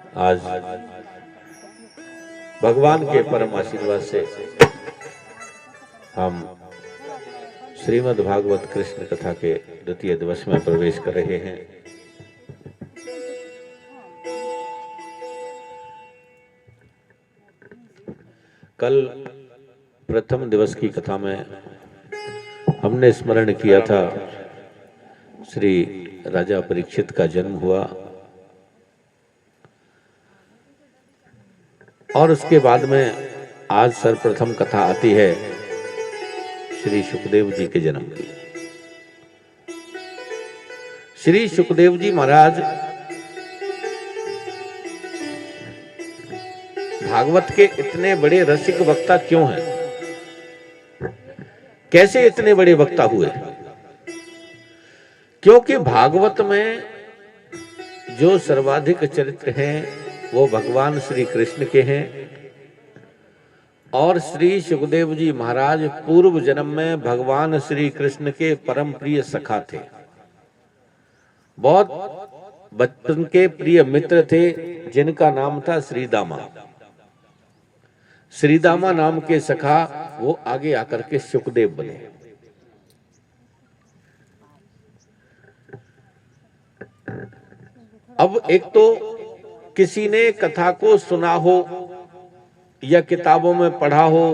आज भगवान के परम आशीर्वाद से हम श्रीमद् भागवत कृष्ण कथा के द्वितीय दिवस में प्रवेश कर रहे हैं। कल प्रथम दिवस की कथा में हमने स्मरण किया था श्री राजा परीक्षित का जन्म हुआ और उसके बाद में आज सर्वप्रथम कथा आती है श्री सुखदेव जी के जन्म की। श्री सुखदेव जी महाराज भागवत के इतने बड़े रसिक वक्ता क्यों हैं? कैसे इतने बड़े वक्ता हुए? क्योंकि भागवत में जो सर्वाधिक चरित्र हैं वो भगवान श्री कृष्ण के हैं और श्री सुखदेव जी महाराज पूर्व जन्म में भगवान श्री कृष्ण के परम प्रिय सखा थे। बहुत बचपन के प्रिय मित्र थे जिनका नाम था श्रीदामा। श्रीदामा नाम के सखा वो आगे आकर के सुखदेव बने। अब एक तो किसी ने कथा को सुना हो या किताबों में पढ़ा हो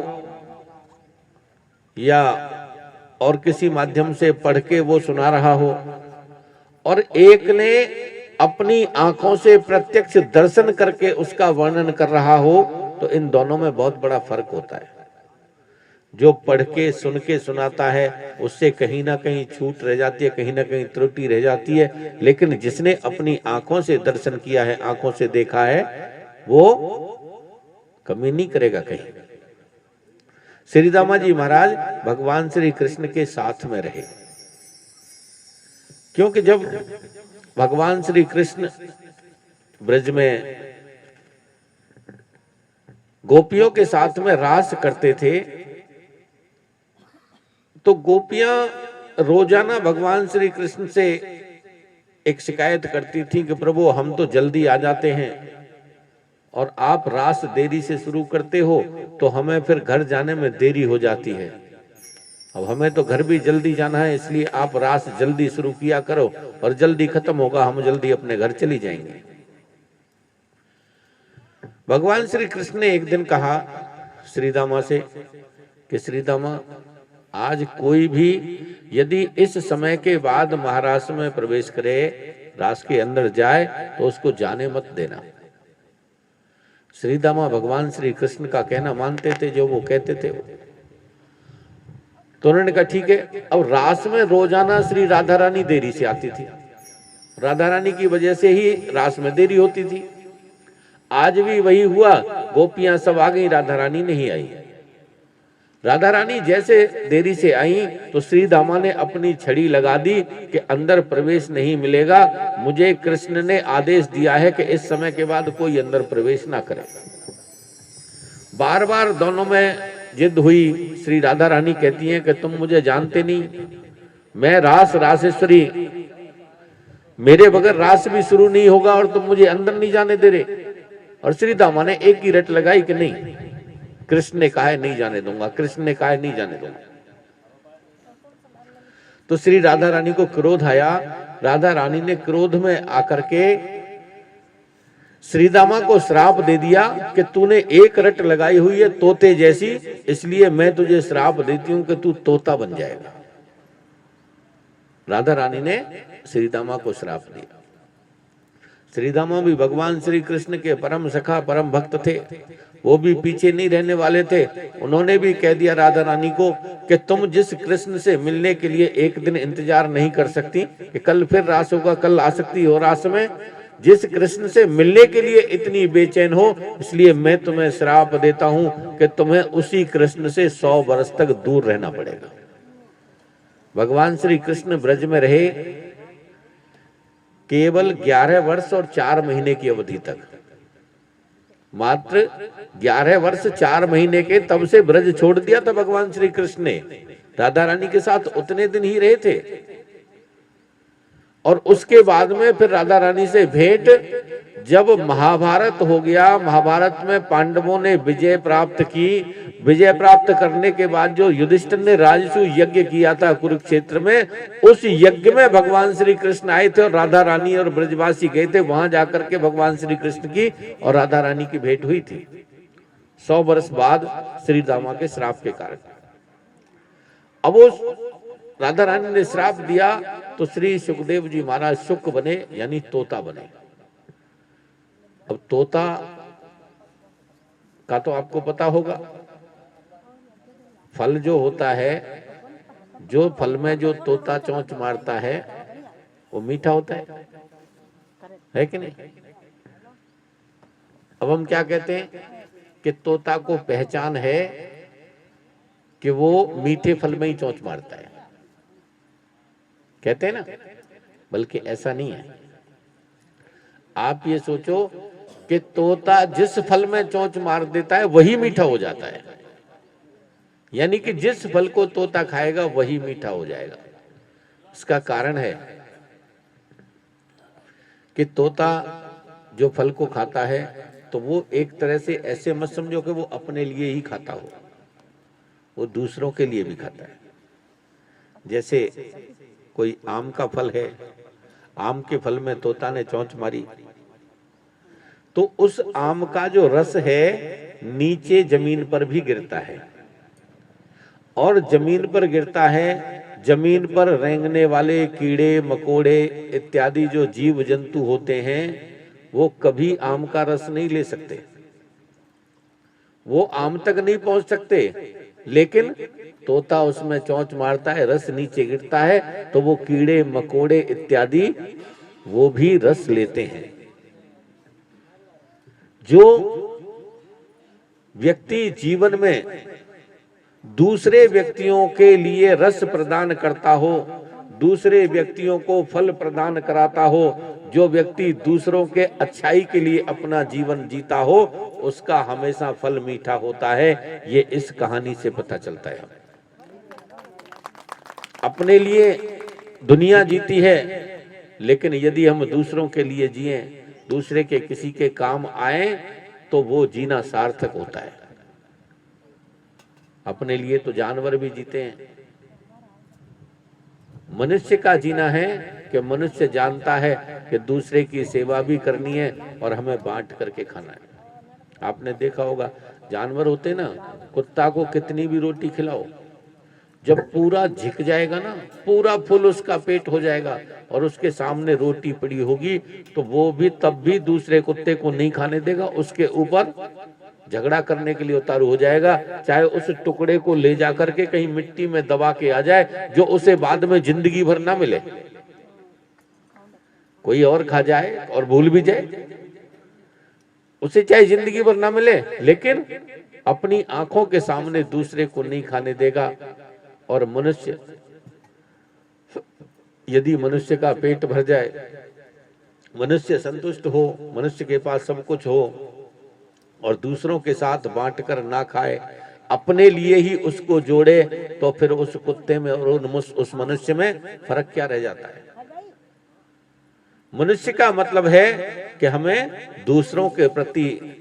या और किसी माध्यम से पढ़ के वो सुना रहा हो, और एक ने अपनी आंखों से प्रत्यक्ष दर्शन करके उसका वर्णन कर रहा हो, तो इन दोनों में बहुत बड़ा फर्क होता है। जो पढ़ के सुन के सुनाता है उससे कहीं ना कहीं छूट रह जाती है, कहीं ना कहीं त्रुटि रह जाती है, लेकिन जिसने अपनी आंखों से दर्शन किया है, आंखों से देखा है, वो कमी नहीं करेगा कहीं। श्रीदामा जी महाराज भगवान श्री कृष्ण के साथ में रहे, क्योंकि जब भगवान श्री कृष्ण ब्रज में गोपियों के साथ में रास करते थे तो गोपियां रोजाना भगवान श्री कृष्ण से एक शिकायत करती थी कि प्रभु हम तो जल्दी आ जाते हैं और आप रास देरी से शुरू करते हो तो हमें फिर घर जाने में देरी हो जाती है। अब हमें तो घर भी जल्दी जाना है, इसलिए आप रास जल्दी शुरू किया करो और जल्दी खत्म होगा, हम जल्दी अपने घर चली जाएंगे। भगवान श्री कृष्ण ने एक दिन कहा श्रीदामा से कि श्रीदामा, आज कोई भी यदि इस समय के बाद महाराष्ट्र में प्रवेश करे, रास के अंदर जाए, तो उसको जाने मत देना। श्रीदामा भगवान श्री कृष्ण का कहना मानते थे, जो वो कहते थे। तो उन्होंने कहा ठीक है। अब रास में रोजाना श्री राधा रानी देरी से आती थी, राधा रानी की वजह से ही रास में देरी होती थी। आज भी वही हुआ, गोपियां सब आ गई, राधा रानी नहीं आई। राधा रानी जैसे देरी से आई तो श्रीदामा ने अपनी छड़ी लगा दी कि अंदर प्रवेश नहीं मिलेगा, मुझे कृष्ण ने आदेश दिया है कि इस समय के बाद कोई अंदर प्रवेश ना करे। बार बार दोनों में जिद हुई। श्री राधा रानी कहती हैं कि तुम मुझे जानते नहीं, मैं रासेश्वरी, मेरे बगैर रास भी शुरू नहीं होगा और तुम मुझे अंदर नहीं जाने दे रहे। और श्रीदामा ने एक ही रट लगाई कि नहीं, कृष्ण ने कहा है नहीं जाने दूंगा, कृष्ण ने कहा है नहीं जाने दूंगा। तो श्री राधा रानी को क्रोध आया। राधा रानी ने क्रोध में आकर के श्रीदामा को श्राप दे दिया कि तूने एक रट लगाई हुई है तोते जैसी, इसलिए मैं तुझे श्राप देती हूं कि तू तोता बन जाएगा। राधा रानी ने श्रीदामा को श्राप दिया। श्रीदामा भी भगवान श्री कृष्ण के परम सखा परम भक्त थे, वो भी पीछे नहीं रहने वाले थे। उन्होंने भी कह दिया राधा रानी को कि तुम जिस कृष्ण से मिलने के लिए एक दिन इंतजार नहीं कर सकती कि कल फिर रास होगा, कल आ सकती हो रास में, जिस कृष्ण से मिलने के लिए इतनी बेचैन हो, इसलिए मैं तुम्हें श्राप देता हूं कि तुम्हें उसी कृष्ण से 100 वर्ष तक दूर रहना पड़ेगा। भगवान श्री कृष्ण ब्रज में रहे केवल 11 वर्ष और 4 महीने की अवधि तक, मात्र 11 वर्ष 4 महीने के, तब से ब्रज छोड़ दिया था भगवान श्री कृष्ण ने। राधा रानी के साथ उतने दिन ही रहे थे और उसके बाद में फिर राधा रानी से भेंट जब महाभारत हो गया, महाभारत में पांडवों ने विजय प्राप्त की। विजय प्राप्त करने के बाद जो युधिष्ठिर ने राजसू यज्ञ किया था कुरुक्षेत्र में, उस यज्ञ में भगवान श्री कृष्ण आए थे और राधा रानी और ब्रजवासी गए थे। वहां जाकर के भगवान श्री कृष्ण की और राधा रानी की भेंट हुई थी 100 वर्ष बाद श्री दामा के श्राप के कारण। अब वो राधा रानी ने श्राप दिया तो श्री सुखदेव जी महाराज शुक बने, यानी तोता बने। अब तोता का तो आपको पता होगा, फल जो होता है, जो फल में जो तोता चोंच मारता है वो मीठा होता है कि नहीं? अब हम क्या कहते हैं कि तोता को पहचान है कि वो मीठे फल में ही चोंच मारता है, कहते हैं ना, बल्कि ऐसा नहीं है। आप ये सोचो कि तोता जिस फल में चोंच मार देता है वही मीठा हो जाता है, यानी कि जिस फल को तोता खाएगा वही मीठा हो जाएगा। इसका कारण है कि तोता जो फल को खाता है तो वो एक तरह से ऐसे मत समझो कि वो अपने लिए ही खाता हो, वो दूसरों के लिए भी खाता है। जैसे कोई आम का फल है, आम के फल में तोता ने चोंच मारी तो उस आम का जो रस है नीचे जमीन पर भी गिरता है, और जमीन पर गिरता है, जमीन पर रेंगने वाले कीड़े मकोड़े इत्यादि जो जीव जंतु होते हैं वो कभी आम का रस नहीं ले सकते, वो आम तक नहीं पहुंच सकते। लेकिन तोता उसमें चोंच मारता है, रस नीचे गिरता है तो वो कीड़े मकोड़े इत्यादि वो भी रस लेते हैं। जो व्यक्ति जीवन में दूसरे व्यक्तियों के लिए रस प्रदान करता हो, दूसरे व्यक्तियों को फल प्रदान कराता हो, जो व्यक्ति दूसरों के अच्छाई के लिए अपना जीवन जीता हो, उसका हमेशा फल मीठा होता है। ये इस कहानी से पता चलता है। अपने लिए दुनिया जीती है, लेकिन यदि हम दूसरों के लिए जिए, दूसरे के किसी के काम आए, तो वो जीना सार्थक होता है। अपने लिए तो जानवर भी जीते हैं। मनुष्य का जीना है कि मनुष्य जानता है कि दूसरे की सेवा भी करनी है और हमें बांट करके खाना है। आपने देखा होगा जानवर होते ना, कुत्ता को कितनी भी रोटी खिलाओ, जब पूरा झिक जाएगा ना, पूरा फुल उसका पेट हो जाएगा और उसके सामने रोटी पड़ी होगी तो वो भी तब भी दूसरे कुत्ते को नहीं खाने देगा, उसके ऊपर झगड़ा करने के लिए उतारू हो जाएगा, चाहे उस टुकड़े को ले जाकर के कहीं मिट्टी में दबा के आ जाए जो उसे बाद में जिंदगी भर ना मिले। कोई और खा जाए और भूल भी जाए, उसे चाहे जिंदगी भर ना मिले, लेकिन अपनी आंखों के सामने दूसरे को नहीं खाने देगा। और मनुष्य, यदि मनुष्य का पेट भर जाए, मनुष्य संतुष्ट हो, मनुष्य के पास सब कुछ हो और दूसरों के साथ बांटकर ना खाए, अपने लिए ही उसको जोड़े, तो फिर उस कुत्ते में और उस मनुष्य में फर्क क्या रह जाता है? मनुष्य का मतलब है कि हमें दूसरों के प्रति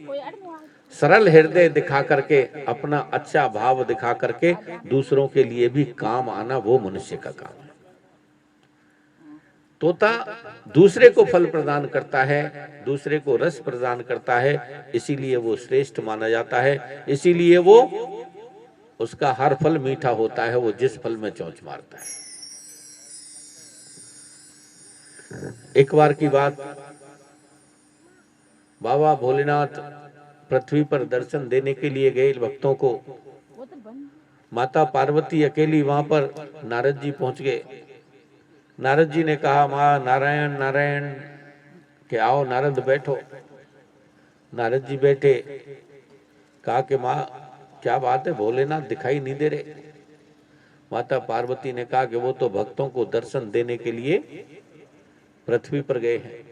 सरल हृदय दिखा करके, अपना अच्छा भाव दिखा करके दूसरों के लिए भी काम आना, वो मनुष्य का काम है। तोता दूसरे को फल प्रदान करता है, दूसरे को रस प्रदान करता है, इसीलिए वो श्रेष्ठ माना जाता है, इसीलिए वो उसका हर फल मीठा होता है, वो जिस फल में चोंच मारता है। एक बार की बात, बाबा भोलेनाथ पृथ्वी पर दर्शन देने के लिए गए भक्तों को। माता पार्वती अकेली वहां पर, नारद जी पहुंच गए। नारद जी ने कहा, माँ नारायण नारायण, कि आओ नारद बैठो। नारद जी बैठे। कहा कि माँ क्या बात है, भोलेनाथ दिखाई नहीं दे रहे। माता पार्वती ने कहा कि वो तो भक्तों को दर्शन देने के लिए पृथ्वी पर गए हैं।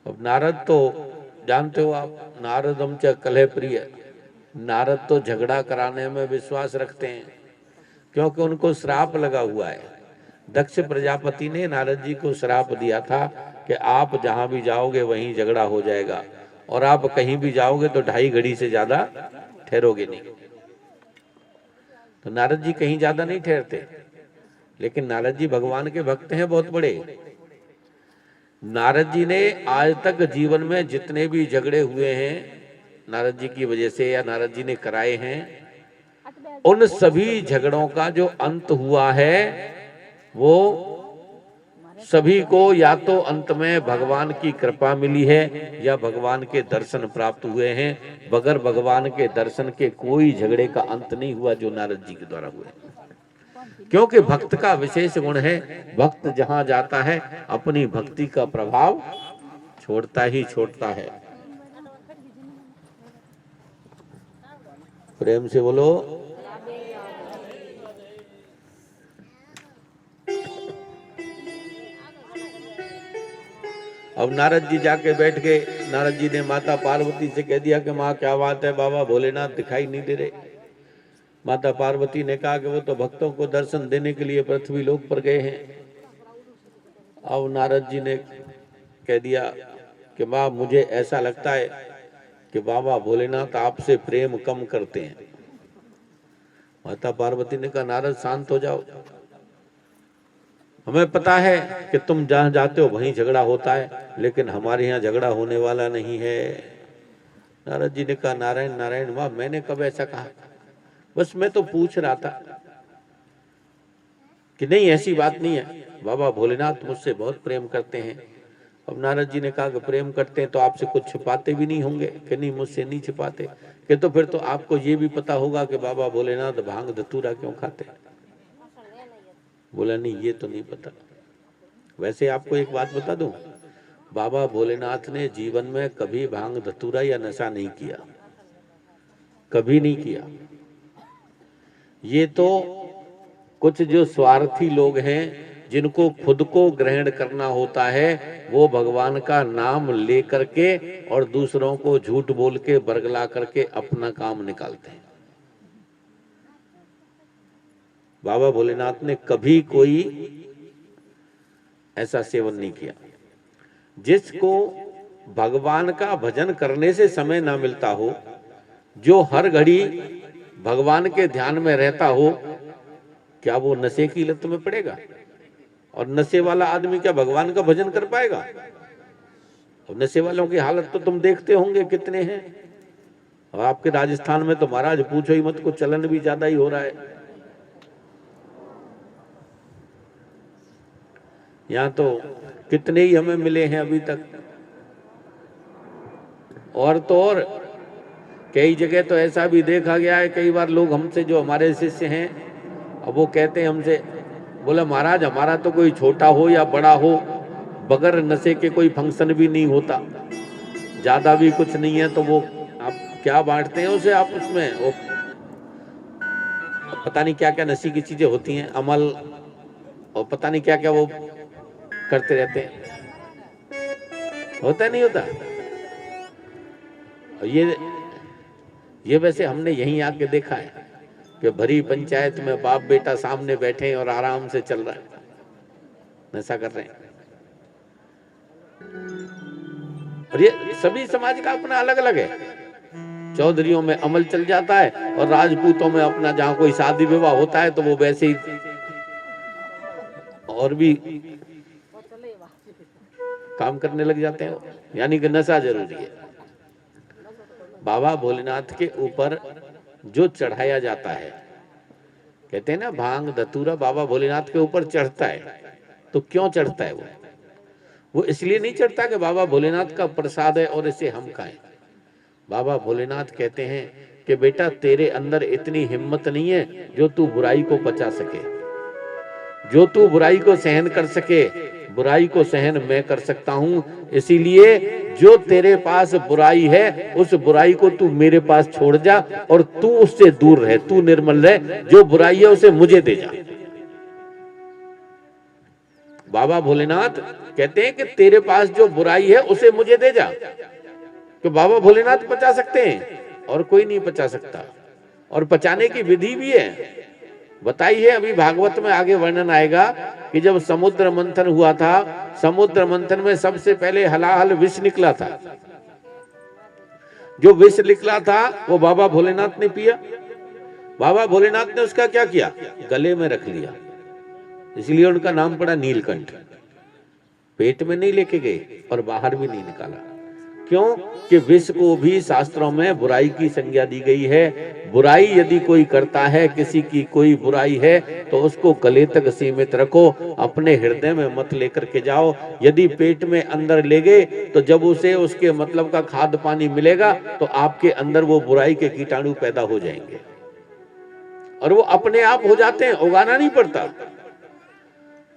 अब नारद तो जानते हो आप, नारदम च कलह प्रिय, नारद तो झगड़ा कराने में विश्वास रखते हैं, क्योंकि उनको श्राप लगा हुआ है। दक्ष प्रजापति ने नारद जी को श्राप दिया था कि आप जहां भी जाओगे वहीं झगड़ा हो जाएगा, और आप कहीं भी जाओगे तो 2.5 घड़ी से ज्यादा ठहरोगे नहीं। तो नारद जी कहीं ज्यादा नहीं ठहरते, लेकिन नारद जी भगवान के भक्त हैं बहुत बड़े। नारद जी ने आज तक जीवन में जितने भी झगड़े हुए हैं नारद जी की वजह से या नारद जी ने कराए हैं, उन सभी झगड़ों का जो अंत हुआ है वो सभी को या तो अंत में भगवान की कृपा मिली है या भगवान के दर्शन प्राप्त हुए हैं। बगैर भगवान के दर्शन के कोई झगड़े का अंत नहीं हुआ जो नारद जी के द्वारा हुए, क्योंकि भक्त का विशेष गुण है, भक्त जहां जाता है अपनी भक्ति का प्रभाव छोड़ता ही छोड़ता है। प्रेम से बोलो। अब नारद जी जाके बैठ गए। नारद जी ने माता पार्वती से कह दिया कि माँ क्या बात है, बाबा भोलेनाथ दिखाई नहीं दे रहे। माता पार्वती ने कहा कि वो तो भक्तों को दर्शन देने के लिए पृथ्वी लोक पर गए हैं। अब नारद जी ने कह दिया कि माँ मुझे ऐसा लगता है कि बाबा भोलेनाथ आपसे प्रेम कम करते हैं। माता पार्वती ने कहा नारद शांत हो जाओ, हमें पता है कि तुम जहां जाते हो वहीं झगड़ा होता है, लेकिन हमारे यहाँ झगड़ा होने वाला नहीं है। नारद जी ने कहा नारायण नारायण, माँ मैंने कब ऐसा कहा, बस मैं तो पूछ रहा था कि नहीं ऐसी बात नहीं है, बाबा भोलेनाथ मुझसे बहुत प्रेम करते हैं। अब नारद जी ने कहा कि प्रेम करते हैं तो आपसे कुछ छुपाते भी नहीं होंगे, कि नहीं मुझसे नहीं छुपाते, कि तो फिर तो आपको ये भी पता होगा कि बाबा भोलेनाथ भांग धतूरा क्यों खाते। बोला नहीं ये तो नहीं पता। वैसे आपको एक बात बता दूं, बाबा भोलेनाथ ने जीवन में कभी भांग धतूरा या नशा नहीं किया, कभी नहीं किया। ये तो कुछ जो स्वार्थी लोग हैं जिनको खुद को ग्रहण करना होता है, वो भगवान का नाम लेकर के और दूसरों को झूठ बोल के बरगला करके अपना काम निकालते हैं। बाबा भोलेनाथ ने कभी कोई ऐसा सेवन नहीं किया। जिसको भगवान का भजन करने से समय ना मिलता हो, जो हर घड़ी भगवान के ध्यान में रहता हो, क्या वो नशे की लत में पड़ेगा? और नशे वाला आदमी क्या भगवान का भजन कर पाएगा? अब नशे वालों की हालत तो तुम देखते होंगे कितने हैं। और आपके राजस्थान में तो महाराज पूछो ही मत, को चलन भी ज्यादा ही हो रहा है। यहाँ तो कितने ही हमें मिले हैं अभी तक। और तो और कई जगह तो ऐसा भी देखा गया है, कई बार लोग हमसे जो हमारे शिष्य हैं, अब वो कहते हैं हमसे, बोले महाराज हमारा तो कोई छोटा हो या बड़ा हो, बगैर नशे के कोई फंक्शन भी नहीं होता, ज्यादा भी कुछ नहीं है, तो वो आप क्या बांटते हैं उसे आप उसमें, वो पता नहीं क्या क्या नशे की चीजें होती हैं, अमल और पता नहीं क्या क्या वो करते रहते हैं। होता नहीं होता? और ये वैसे हमने यहीं आके देखा है कि भरी पंचायत में बाप बेटा सामने बैठे हैं और आराम से चल रहा है, नशा कर रहे हैं। और ये सभी समाज का अपना अलग अलग है। चौधरियों में अमल चल जाता है और राजपूतों में अपना जहां कोई शादी विवाह होता है तो वो वैसे ही और भी काम करने लग जाते हैं, यानी कि नशा जरूरी है। बाबा भोलेनाथ के ऊपर जो चढ़ाया जाता है, कहते हैं ना भांग धतूरा बाबा भोलेनाथ के ऊपर चढ़ता है, तो क्यों चढ़ता है? वो इसलिए नहीं चढ़ता कि बाबा भोलेनाथ का प्रसाद है और इसे हम खाएं। बाबा भोलेनाथ कहते हैं कि बेटा तेरे अंदर इतनी हिम्मत नहीं है जो तू बुराई को पचा सके, जो तू बुराई को सहन कर सके, बुराई को सहन मैं कर सकता हूं। इसीलिए जो तेरे पास बुराई है उस बुराई को तू मेरे पास छोड़ जा और तू उससे दूर रह, तू निर्मल रह, जो बुराई है उसे मुझे दे जा। बाबा भोलेनाथ कहते हैं कि तेरे पास जो बुराई है उसे मुझे दे जा। तो बाबा भोलेनाथ पचा सकते हैं और कोई नहीं पचा सकता, और पचाने की विधि भी है। बताई है। अभी भागवत में आगे वर्णन आएगा कि जब समुद्र मंथन हुआ था, समुद्र मंथन में सबसे पहले हलाहल विष निकला था। जो विष निकला था वो बाबा भोलेनाथ ने पिया। बाबा भोलेनाथ ने उसका क्या किया, गले में रख लिया, इसलिए उनका नाम पड़ा नीलकंठ। पेट में नहीं लेके गए और बाहर भी नहीं निकाला। क्यों कि विष को भी शास्त्रों में बुराई की संज्ञा दी गई है। बुराई यदि कोई करता है, किसी की कोई बुराई है, तो उसको गले तक सीमित रखो, अपने हृदय में मत लेकर के जाओ। यदि पेट में अंदर ले गए तो जब उसे उसके मतलब का खाद्य पानी मिलेगा तो आपके अंदर वो बुराई के कीटाणु पैदा हो जाएंगे और वो अपने आप हो जाते हैं, उगाना नहीं पड़ता।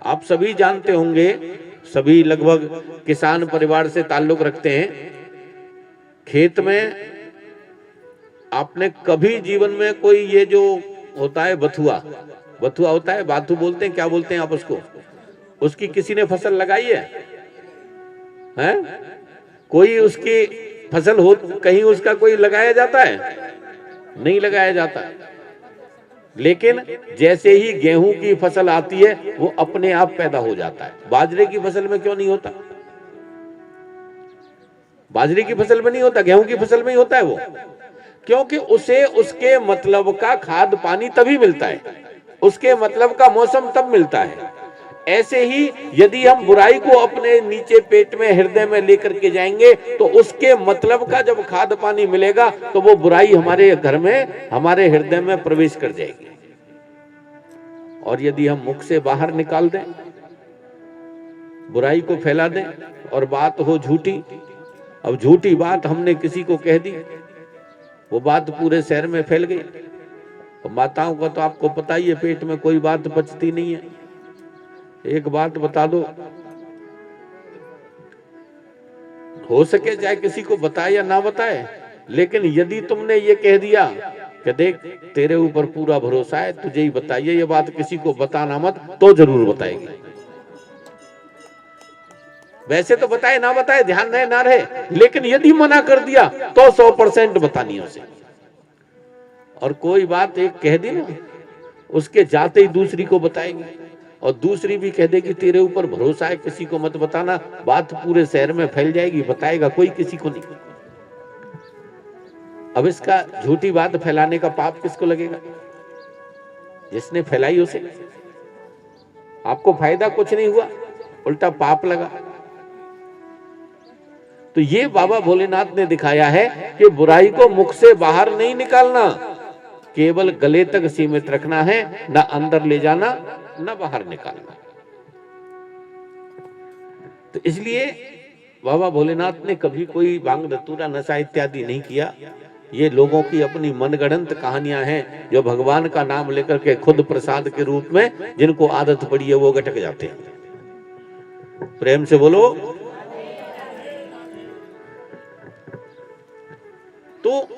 आप सभी जानते होंगे, सभी लगभग किसान परिवार से ताल्लुक रखते हैं। खेत में आपने कभी जीवन में कोई ये जो होता है बथुआ, बथुआ होता है, बाथू बोलते हैं, क्या बोलते हैं आप उसको, उसकी किसी ने फसल लगाई है? हैं? कोई उसकी फसल हो, कहीं उसका कोई लगाया जाता है? नहीं लगाया जाता। लेकिन जैसे ही गेहूं की फसल आती है वो अपने आप पैदा हो जाता है। बाजरे की फसल में क्यों नहीं होता? बाजरे की फसल में नहीं होता, गेहूं की फसल में ही होता है वो। क्योंकि उसे उसके मतलब का खाद्य पानी तभी मिलता है, उसके मतलब का मौसम तब मिलता है। ऐसे ही यदि हम बुराई को अपने नीचे पेट में हृदय में लेकर के जाएंगे तो उसके मतलब का जब खाद्य पानी मिलेगा तो वो बुराई हमारे घर में, हमारे हृदय में प्रवेश कर जाएगी। और यदि हम मुख से बाहर निकाल दें, बुराई को फैला दें और बात हो झूठी, अब झूठी बात हमने किसी को कह दी, वो बात पूरे शहर में फैल गई। और माताओं का तो आपको पता ही है, पेट में कोई बात बचती नहीं है। एक बात बता दो, हो सके चाहे किसी को बताए या ना बताए, लेकिन यदि तुमने ये कह दिया कि देख तेरे ऊपर पूरा भरोसा है, तुझे ही बताइए ये बात, किसी को बताना मत, तो जरूर बताएगी। वैसे तो बताए ना बताए, ध्यान रहे ना रहे, लेकिन यदि मना कर दिया तो 100% बतानी उसे। और कोई बात एक कह दी ना, उसके जाते ही दूसरी को बताएंगे और दूसरी भी कह देगी तेरे ऊपर भरोसा है, किसी को मत बताना, बात पूरे शहर में फैल जाएगी, बताएगा कोई किसी को नहीं। अब इसका झूठी बात फैलाने का पाप किसको लगेगा? जिसने फैलाई उसे। आपको फायदा कुछ नहीं हुआ, उल्टा पाप लगा। तो ये बाबा भोलेनाथ ने दिखाया है कि बुराई को मुख से बाहर नहीं निकालना, केवल गले तक सीमित रखना है, ना अंदर ले जाना ना बाहर निकालना। तो इसलिए बाबा भोलेनाथ ने कभी कोई भांग धतूरा नशा इत्यादि नहीं किया। ये लोगों की अपनी मनगढ़ंत कहानियां हैं, जो भगवान का नाम लेकर के खुद प्रसाद के रूप में जिनको आदत पड़ी है वो गटक जाते हैं। प्रेम से बोलो। तो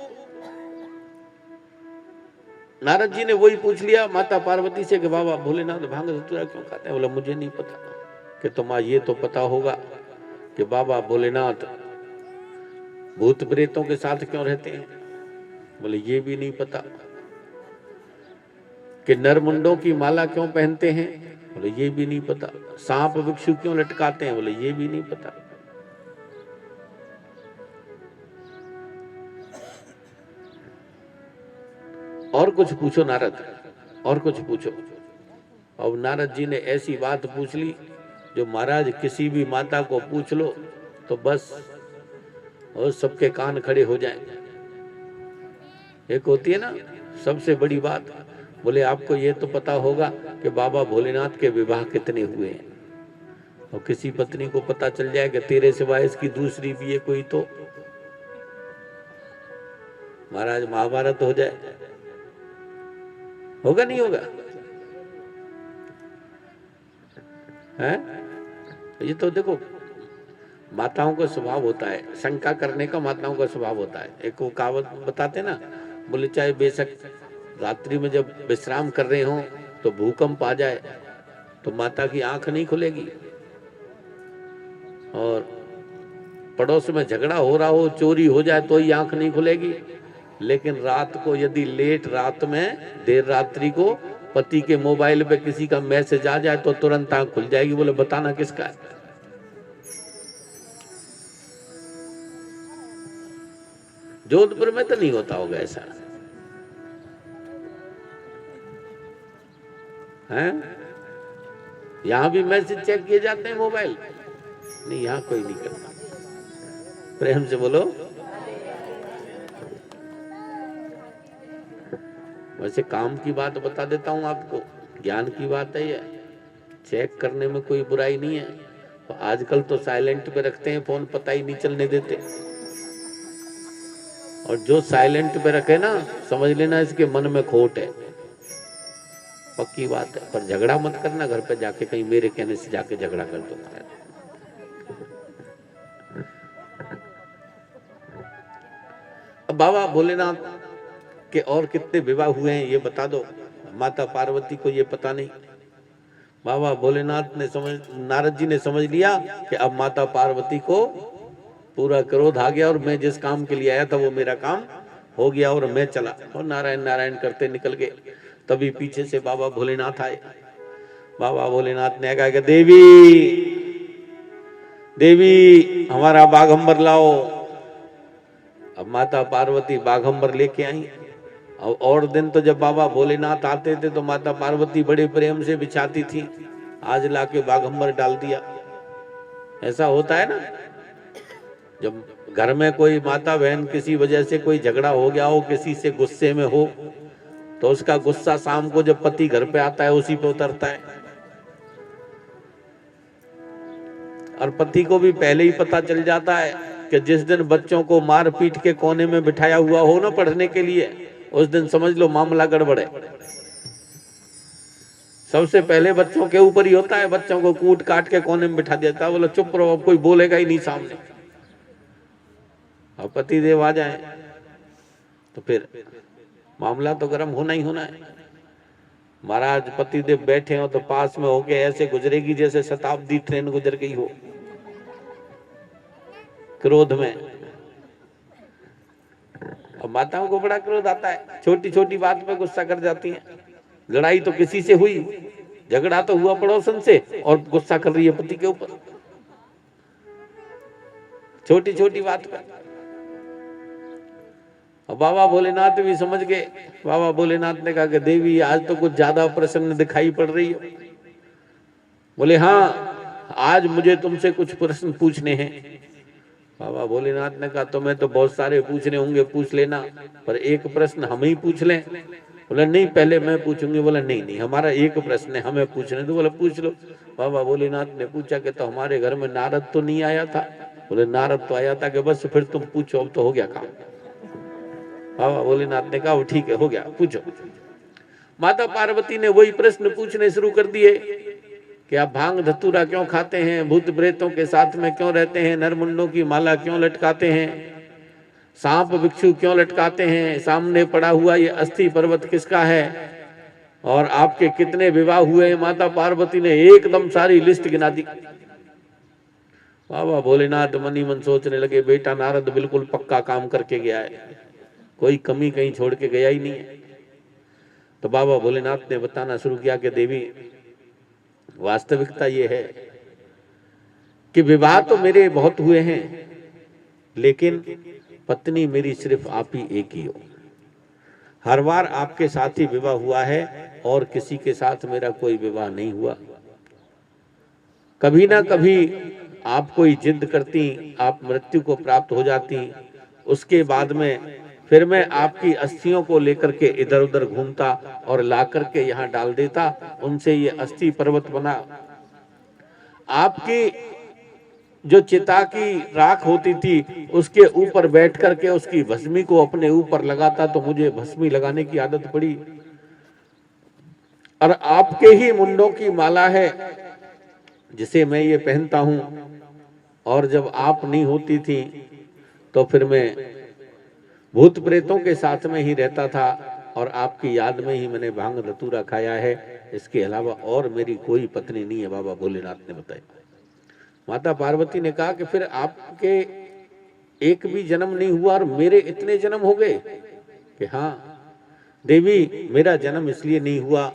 नारद जी ने वही पूछ लिया माता पार्वती से कि बाबा भोलेनाथ भांग धतूरा क्यों खाते हैं? बोला मुझे नहीं पता। कि तुम्हारा ये तो पता होगा कि बाबा भोलेनाथ भूत प्रेतों के साथ क्यों रहते हैं? बोले ये भी नहीं पता। कि नरमुंडों की माला क्यों पहनते हैं? बोले ये भी नहीं पता। सांप बिच्छू क्यों लटकाते हैं? बोले ये भी नहीं पता। और कुछ पूछो नारद, और कुछ पूछो। अब नारद जी ने ऐसी बात पूछ ली जो महाराज किसी भी माता को पूछ लो तो बस और सबके कान खड़े हो जाएं। एक होती है ना सबसे बड़ी बात, बोले आपको ये तो पता होगा कि बाबा भोलेनाथ के विवाह कितने हुए हैं, और किसी पत्नी को पता चल जाए कि तेरे सिवाय इसकी दूसरी भी है कोई, तो महाराज महाभारत हो जाए। होगा नहीं होगा? है? ये तो देखो माताओं का स्वभाव होता है, शंका करने का माताओं का स्वभाव होता है। एक वो कहावत बताते ना, बोले चाहे बेशक रात्रि में जब विश्राम कर रहे हो तो भूकंप आ जाए तो माता की आंख नहीं खुलेगी, और पड़ोस में झगड़ा हो रहा हो, चोरी हो जाए तो ही आंख नहीं खुलेगी, लेकिन रात को यदि लेट रात में देर रात्रि को पति के मोबाइल पे किसी का मैसेज आ जाए तो तुरंत आंख खुल जाएगी, बोले बताना किसका है। जोधपुर में तो नहीं होता होगा ऐसा, हैं? यहां भी मैसेज चेक किए जाते हैं मोबाइल? नहीं, यहां कोई नहीं करता। प्रेम से बोलो। वैसे काम की बात बता देता हूं आपको, ज्ञान की बात है ये, चेक करने में कोई बुराई नहीं है। तो आजकल तो साइलेंट पे रखते हैं फोन, पता ही नहीं चलने देते। और जो साइलेंट पे रखे ना, समझ लेना इसके मन में खोट है, पक्की बात है। पर झगड़ा मत करना घर पे जाके, कहीं मेरे कहने से जाके झगड़ा कर दो। अब बाबा भोलेनाथ के और कितने विवाह हुए हैं ये बता दो। माता पार्वती को ये पता नहीं। बाबा भोलेनाथ ने नारद जी ने समझ लिया कि अब माता पार्वती को पूरा क्रोध आ गया और मैं जिस काम के लिए आया था वो मेरा काम हो गया और मैं चला। और नारायण नारायण करते निकल गए। तभी पीछे से बाबा भोलेनाथ आए। बाबा भोलेनाथ ने कहा कि देवी देवी हमारा बाघंबर लाओ। अब माता पार्वती बाघंबर लेके आई। और दिन तो जब बाबा भोलेनाथ आते थे तो माता पार्वती बड़े प्रेम से बिछाती थी, आज लाके बाघंबर डाल दिया। ऐसा होता है ना, जब घर में कोई माता बहन किसी वजह से कोई झगड़ा हो गया हो, किसी से गुस्से में हो, तो उसका गुस्सा शाम को जब पति घर पे आता है उसी पे उतरता है। और पति को भी पहले ही पता चल जाता है कि जिस दिन बच्चों को मार पीट के कोने में बिठाया हुआ हो ना पढ़ने के लिए, उस दिन समझ लो मामला गड़बड़ है। सबसे पहले बच्चों के ऊपर ही होता है। बच्चों को कूट काट के कोने में बिठा देता है, बोला चुप रहो, अब कोई बोलेगा ही नहीं सामने। अब पति देव आ जाए तो फिर मामला तो गर्म होना ही होना है। महाराज पति देव बैठे हो तो पास में होके ऐसे गुजरेगी जैसे शताब्दी ट्रेन गुजर गई हो, क्रोध में। अब माताओं को बड़ा क्रोध आता है, छोटी छोटी बात पे गुस्सा कर जाती हैं। लड़ाई तो किसी से हुई, झगड़ा तो हुआ पड़ोसन से, और गुस्सा कर रही है पति के ऊपर, छोटी छोटी बात पे। और बाबा भोलेनाथ भी समझ गए। बाबा भोलेनाथ ने कहा कि देवी आज तो कुछ ज्यादा प्रसन्न दिखाई पड़ रही हो। बोले हाँ, आज मुझे तुमसे कुछ प्रश्न पूछने हैं। बाबा भोलेनाथ ने कहा तुम्हें तो बहुत सारे पूछने होंगे, पूछ लेना, पर एक प्रश्न हम ही पूछ लें। बोला नहीं, पहले मैं पूछूंगी। बोला नहीं नहीं, हमारा एक प्रश्न है, हमें पूछने दो। बोला पूछ लो। बाबा भोलेनाथ ने पूछा कि तो हमारे घर में नारद तो नहीं आया था? बोले नारद तो आया था। कि बस फिर तुम पूछो, अब तो हो गया काम। बाबा भोलेनाथ ने कहा ठीक है, हो गया, पूछो। माता पार्वती ने वही प्रश्न पूछने शुरू कर दिए कि आप भांग धतूरा क्यों खाते हैं, भूत प्रेतों के साथ में क्यों रहते हैं, नरमुंडों की माला क्यों लटकाते हैं, सांप भिक्षु क्यों लटकाते हैं, सामने पड़ा हुआ ये अस्थि पर्वत किसका है, और आपके कितने विवाह हुए। माता पार्वती ने एकदम सारी लिस्ट गिना दी। बाबा भोलेनाथ मन ही मन सोचने लगे बेटा नारद बिल्कुल पक्का काम करके गया है, कोई कमी कहीं छोड़ के गया ही नहीं है। तो बाबा भोलेनाथ ने बताना शुरू किया कि देवी वास्तविकता ये है कि विवाह तो मेरे बहुत हुए हैं, लेकिन पत्नी मेरी सिर्फ आप ही एक ही हो। हर बार आपके साथ ही विवाह हुआ है और किसी के साथ मेरा कोई विवाह नहीं हुआ। कभी ना कभी आप कोई जिद करती, आप मृत्यु को प्राप्त हो जाती, उसके बाद में फिर मैं आपकी अस्थियों को लेकर के इधर उधर घूमता और ला करके यहाँ डाल देता, उनसे ये अस्थि पर्वत बना। आपकी जो चिता की राख होती थी उसके ऊपर बैठ करके उसकी भस्मी को अपने ऊपर लगाता, तो मुझे भस्मी लगाने की आदत पड़ी। और आपके ही मुंडों की माला है जिसे मैं ये पहनता हूं, और जब आप नहीं होती थी तो फिर मैं भूत प्रेतों के साथ में ही रहता था और आपकी याद में ही मैंने भांग धतूरा खाया है। इसके अलावा और मेरी कोई पत्नी नहीं है, बाबा भोलेनाथ ने बताया। माता पार्वती ने कहा कि फिर आपके एक भी जन्म नहीं हुआ और मेरे इतने जन्म हो गए? कि हाँ। देवी मेरा जन्म इसलिए नहीं हुआ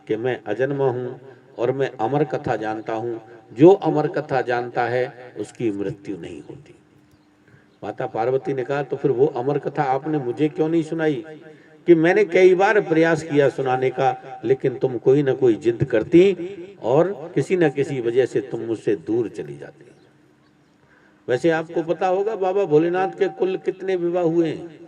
कि मैं अजन्मा हूं और मैं अमर कथा जानता हूं। जो अमर कथा जानता है उसकी मृत्यु नहीं होती। माता पार्वती ने कहा तो फिर वो अमर कथा आपने मुझे क्यों नहीं सुनाई? कि मैंने कई बार प्रयास किया सुनाने का, लेकिन तुम कोई ना कोई जिद करती और किसी न किसी वजह से तुम मुझसे दूर चली जाती। वैसे आपको पता होगा बाबा भोलेनाथ के कुल कितने विवाह हुए हैं?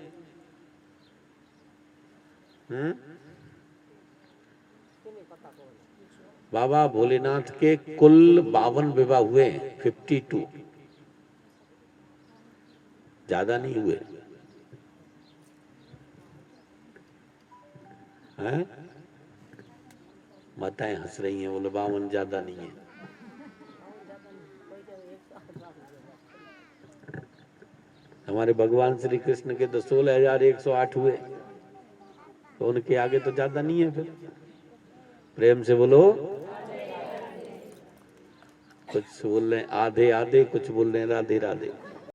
बाबा भोलेनाथ के कुल 52 विवाह हुए हैं, 52, ज्यादा नहीं हुए हैं? माताएं हंस रही हैं, बोले 52 ज्यादा नहीं है। हमारे भगवान श्री कृष्ण के तो 16,108 हुए, तो उनके आगे तो ज्यादा नहीं है। फिर प्रेम से बोलो। कुछ बोल रहे आधे आधे, कुछ बोल रहे राधे राधे।